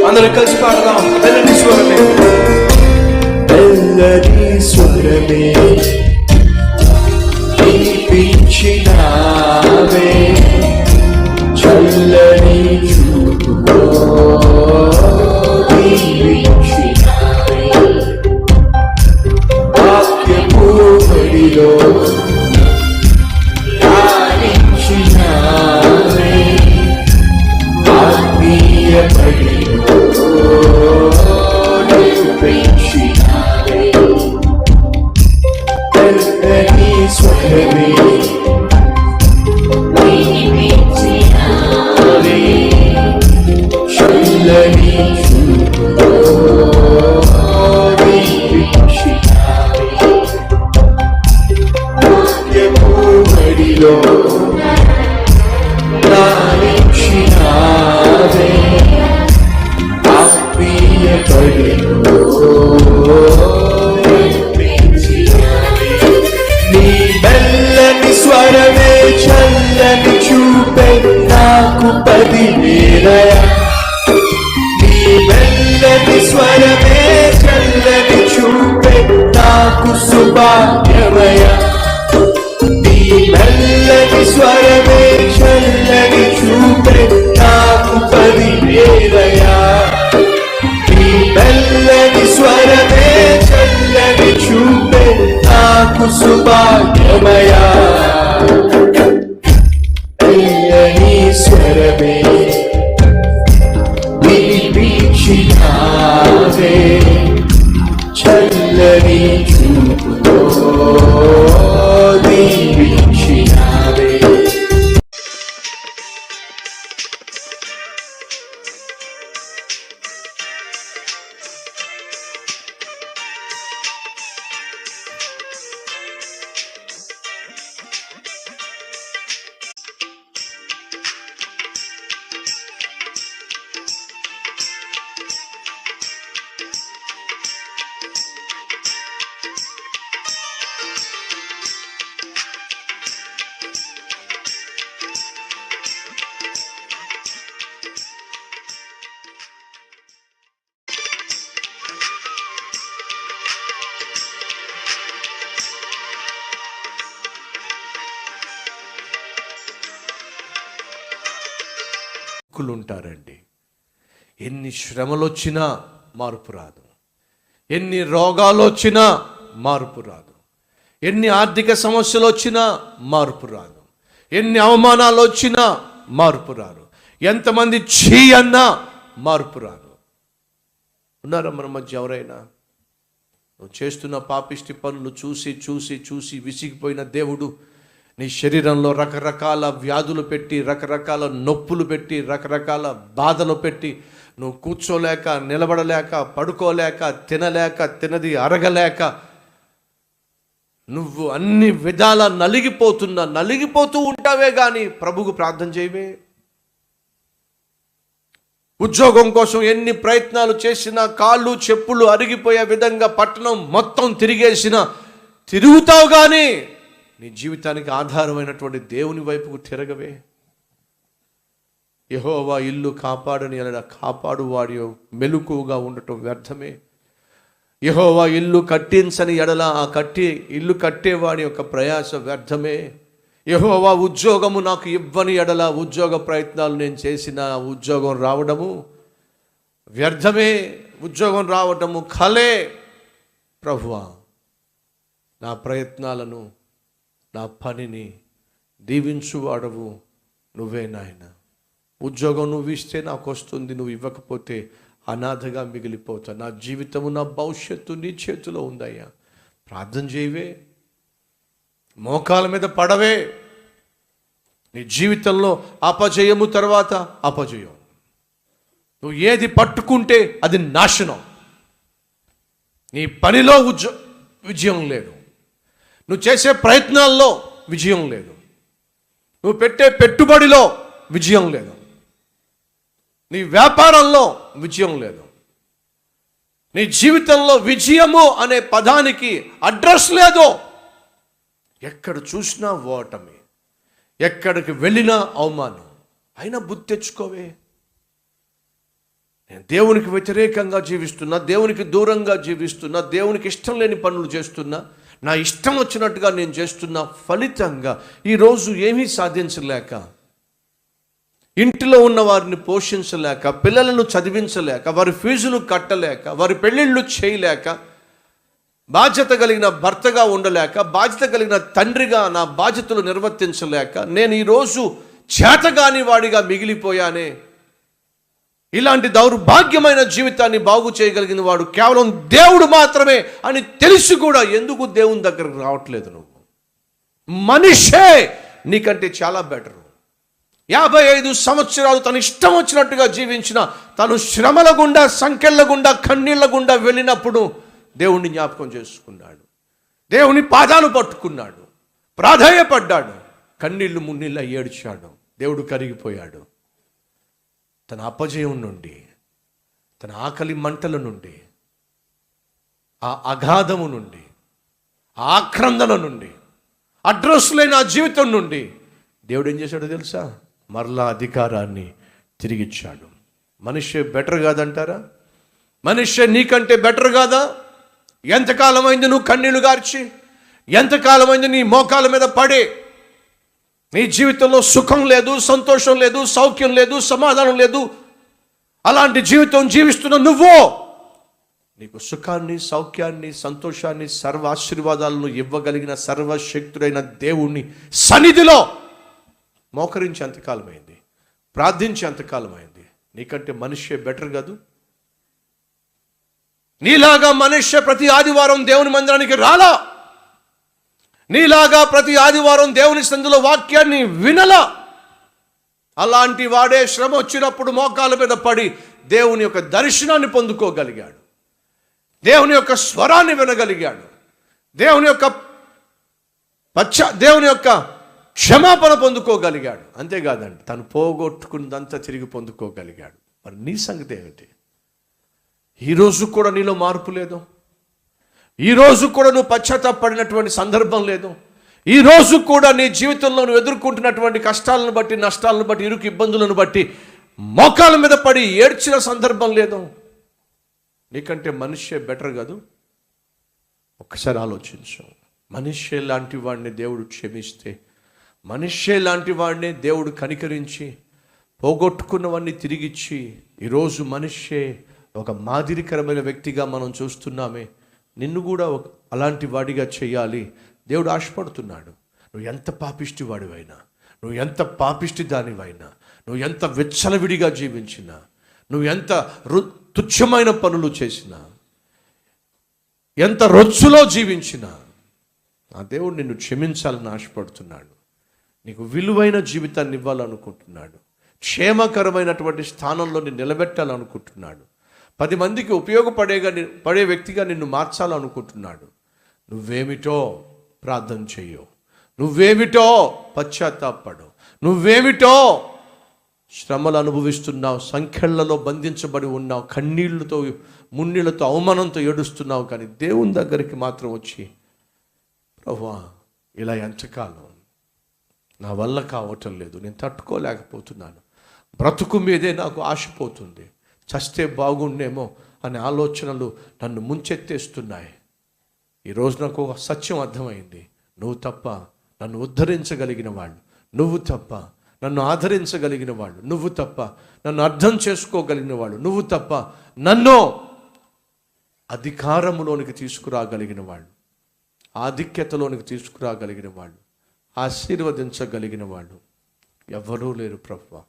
అందరూ కలిసి పాడదాం. మెల్లటి స్వరమే, మెల్లటి స్వరమే వినిపించినావే, చల్లని చూపుతో దీవించినావే, వాక్యపు బడిలో రాణించినావే, ఆత్మీయ బడిలో నడిపించినావే. మెల్లటి స్వరమే వినిపించినావే, చల్లని చూపుతో దీవించినావే, వాక్యపు బడిలో రాణించినావే, ఆత్మీయ బడిలో నడిపించినావే. నీ మెల్లని స్వరమే చల్లని చూపే నాకు 10,000. నీ మెల్లని స్వరమే చల్లని చూపే నాకు శుభాగ్యమయ. నీ మెల్లని స్వరమే చల్లని చూపే నాకు 10,000. నీ మెల్లని స్వరమే చల్లని చూపే నాకు శుభాగ్యమయ. మెల్లని స్వరమే వినిపించినావే, చల్లని చూపుతో దీవించినావే. ఉంటారండి. ఎన్ని శ్రమలు వచ్చినా మార్పు రాదు, ఎన్ని రోగాలు వచ్చినా మార్పు రాదు, ఎన్ని ఆర్థిక సమస్యలు వచ్చినా మార్పు రాదు, ఎన్ని అవమానాలు వచ్చినా మార్పు రాదు, ఎంతమంది ఛీ అన్నా మార్పు రాదు. ఉన్నారా మన మధ్య ఎవరైనా? నువ్వు చేస్తున్న పాపిష్టి పనులు చూసి చూసి చూసి విసిగిపోయిన దేవుడు నీ శరీరంలో రకరకాల వ్యాధులు పెట్టి, రకరకాల నొప్పులు పెట్టి, రకరకాల బాధలు పెట్టి, నువ్వు కూర్చోలేక, నిలబడలేక, పడుకోలేక, తినలేక, తినది అరగలేక, నువ్వు అన్ని విధాల నలిగిపోతూ ఉంటావే కానీ ప్రభువుకు ప్రార్థన చేయవే. ఉద్యోగం కోసం ఎన్ని ప్రయత్నాలు చేసినా, కాళ్ళు చెప్పులు అరిగిపోయే విధంగా పట్టణం మొత్తం తిరుగుతావు కానీ నీ జీవితానికి ఆధారమైనటువంటి దేవుని వైపుకు తిరగవే. యెహోవా ఇల్లు కాపాడని అలా కాపాడు వాడి మెలకువగా ఉండటం వ్యర్థమే. యెహోవా ఇల్లు కట్టించని ఎడల ఆ ఇల్లు కట్టేవాడి యొక్క ప్రయాస వ్యర్థమే. యెహోవా ఉద్యోగము నాకు ఇవ్వని ఎడల ఉద్యోగ ప్రయత్నాలు నేను చేసిన ఉద్యోగం రావడము వ్యర్థమే. ఉద్యోగం రావడము కలే. ప్రభువా, నా ప్రయత్నాలను, నా పనిని దీవించువాడవు నువ్వే నాయన. ఉద్యోగం నువ్వు ఇస్తే నాకు వస్తుంది, నువ్వు ఇవ్వకపోతే అనాథగా మిగిలిపోతా. నా జీవితము, నా భవిష్యత్తు నీ చేతిలో ఉందయ్యా. ప్రార్థన చేయవే, మోకాల మీద పడవే. నీ జీవితంలో అపజయము తర్వాత అపజయం. నువ్వు ఏది పట్టుకుంటే అది నాశనం. నీ పనిలో విజయం లేదు, నువ్వు చేసే ప్రయత్నాల్లో విజయం లేదు, నువ్వు పెట్టే పెట్టుబడిలో విజయం లేదు, నీ వ్యాపారంలో విజయం లేదు. నీ జీవితంలో విజయము అనే పదానికి అడ్రస్ లేదు. ఎక్కడ చూసినా ఓటమి, ఎక్కడికి వెళ్ళినా అవమానం. అయినా బుద్ధి తెచ్చుకోవే. నేను దేవునికి వ్యతిరేకంగా జీవిస్తున్నా, దేవునికి దూరంగా జీవిస్తున్నా, దేవునికి ఇష్టం లేని పనులు చేస్తున్నా, నా ఇష్టం వచ్చినట్టుగా నేను చేస్తున్నా. ఫలితంగా ఈరోజు ఏమీ సాధించలేక, ఇంటిలో ఉన్న వారిని పోషించలేక, పిల్లలను చదివించలేక, వారి ఫీజులు కట్టలేక, వారి పెళ్ళిళ్ళు చేయలేక, బాధ్యత కలిగిన భర్తగా ఉండలేక, బాధ్యత కలిగిన తండ్రిగా నా బాధ్యతలు నిర్వర్తించలేక నేను ఈరోజు చేతగాని వాడిగా మిగిలిపోయానే. ఇలాంటి దౌర్భాగ్యమైన జీవితాన్ని బాగు చేయగలిగిన వాడు కేవలం దేవుడు మాత్రమే అని తెలిసి కూడా ఎందుకు దేవుని దగ్గరకు రావట్లేదు? నువ్వు మనిషే నీకంటే చాలా బెటరు. 55 సంవత్సరాలు తను ఇష్టం వచ్చినట్టుగా జీవించిన, తను శ్రమల గుండా, సంకెళ్ళ గుండా, కన్నీళ్ల గుండా వెళ్ళినప్పుడు దేవుణ్ణి జ్ఞాపకం చేసుకున్నాడు, దేవుని పాదాలు పట్టుకున్నాడు, ప్రాధేయపడ్డాడు, కన్నీళ్లు మున్నీళ్ళ ఏడ్చాడు. దేవుడు కరిగిపోయాడు. తన అపజయం నుండి, తన ఆకలి మంటల నుండి, ఆ అగాధము నుండి, ఆ ఆక్రందన నుండి, అడ్రస్ లేని ఆ జీవితం నుండి దేవుడు ఏం చేశాడో తెలుసా? మరలా అధికారాన్ని తిరిగిచ్చాడు. మనిషి బెటర్ కాదంటారా? మనిషి నీకంటే బెటర్ కాదా? ఎంతకాలమైంది నువ్వు కన్నీళ్లు గార్చి? ఎంతకాలమైంది నీ మోకాల మీద పడే? నీ జీవితంలో సుఖం లేదు, సంతోషం లేదు, సౌఖ్యం లేదు, సమాధానం లేదు. అలాంటి జీవితం జీవిస్తున్న నువ్వు నీకు సుఖాన్ని, సౌఖ్యాన్ని, సంతోషాన్ని, సర్వ ఆశీర్వాదాలను ఇవ్వగలిగిన సర్వశక్తుడైన దేవుణ్ణి సన్నిధిలో మోకరించి ఎంతకాలమైంది? ప్రార్థించి ఎంతకాలమైంది? నీకంటే మనిషే బెటర్ కాదు? నీలాగా మనిషి ప్రతి ఆదివారం దేవుని మందిరానికి రాలా, నీలాగా ప్రతి ఆదివారం దేవుని సందులో వాక్యాన్ని వినలా. అలాంటి వాడే శ్రమ వచ్చినప్పుడు మోకాల మీద పడి దేవుని యొక్క దర్శనాన్ని పొందుకోగలిగాడు, దేవుని యొక్క స్వరాన్ని వినగలిగాడు, దేవుని యొక్క క్షమాపణ పొందుకోగలిగాడు. అంతేకాదండి, తను పోగొట్టుకున్నదంతా తిరిగి పొందుకోగలిగాడు. మరి నీ సంగతి ఏమిటి? ఈరోజు కూడా నీలో మార్పు లేదు. ఈరోజు కూడా నువ్వు పశ్చాత్తాపడినటువంటి సందర్భం లేదు. ఈరోజు కూడా నీ జీవితంలో నువ్వు ఎదుర్కొంటున్నటువంటి కష్టాలను బట్టి, నష్టాలను బట్టి, ఇరుకు ఇబ్బందులను బట్టి మోకాల మీద పడి ఏడ్చిన సందర్భం లేదు. నీకంటే మనిషే బెటర్ కాదు? ఒక్కసారి ఆలోచించు. మనిషే లాంటి వాడిని దేవుడు క్షమిస్తే, మనిషే లాంటి వాడిని దేవుడు కనికరించి పోగొట్టుకున్నవన్నీ తిరిగిచ్చి, ఈరోజు మనిషే ఒక మాదిరికరమైన వ్యక్తిగా మనం చూస్తున్నామే. నిన్ను కూడా అలాంటి వాడిగా చేయాలి దేవుడు ఆశపడుతున్నాడు. నువ్వు ఎంత పాపిష్టి వాడివైనా, నువ్వు ఎంత పాపిష్టి దానివైనా, నువ్వు ఎంత విచ్చలవిడిగా జీవించినా, నువ్వు ఎంత తుచ్చమైన పనులు చేసినా, ఎంత రొచ్చులో జీవించినా, ఆ దేవుడు నిన్ను క్షమించాలని ఆశపడుతున్నాడు. నీకు విలువైన జీవితాన్ని ఇవ్వాలనుకుంటున్నాడు. క్షేమకరమైనటువంటి స్థానంలో నిన్ను నిలబెట్టాలనుకుంటున్నాడు. 10 మందికి పడే వ్యక్తిగా నిన్ను మార్చాలనుకుంటున్నాడు. నువ్వేమిటో ప్రార్థన చెయ్యు, నువ్వేమిటో పశ్చాత్తాపడు, నువ్వేమిటో శ్రమలు అనుభవిస్తున్నావు, సంఖ్యలలో బంధించబడి ఉన్నావు, కన్నీళ్లతో, మున్నీళ్లతో, అవమానంతో ఏడుస్తున్నావు. కానీ దేవుని దగ్గరికి మాత్రం వచ్చి, ప్రభువా ఇలా ఎంతకాలం, నా వల్ల కావటం లేదు, నేను తట్టుకోలేకపోతున్నాను, బ్రతుకు మీదే నాకు ఆశపోతుంది, చస్తే బాగుండేమో అనే ఆలోచనలు నన్ను ముంచెత్తేస్తున్నాయి. ఈరోజు నాకు ఒక సత్యం అర్థమైంది. నువ్వు తప్ప నన్ను ఉద్ధరించగలిగిన వాళ్ళు, నువ్వు తప్ప నన్ను ఆదరించగలిగిన వాళ్ళు, నువ్వు తప్ప నన్ను అర్థం చేసుకోగలిగిన వాళ్ళు, నువ్వు తప్ప నన్ను అధికారములోనికి తీసుకురాగలిగిన వాళ్ళు, ఆధిక్యతలోనికి తీసుకురాగలిగిన వాళ్ళు, ఆశీర్వదించగలిగిన వాళ్ళు ఎవ్వరూ లేరు ప్రభువా.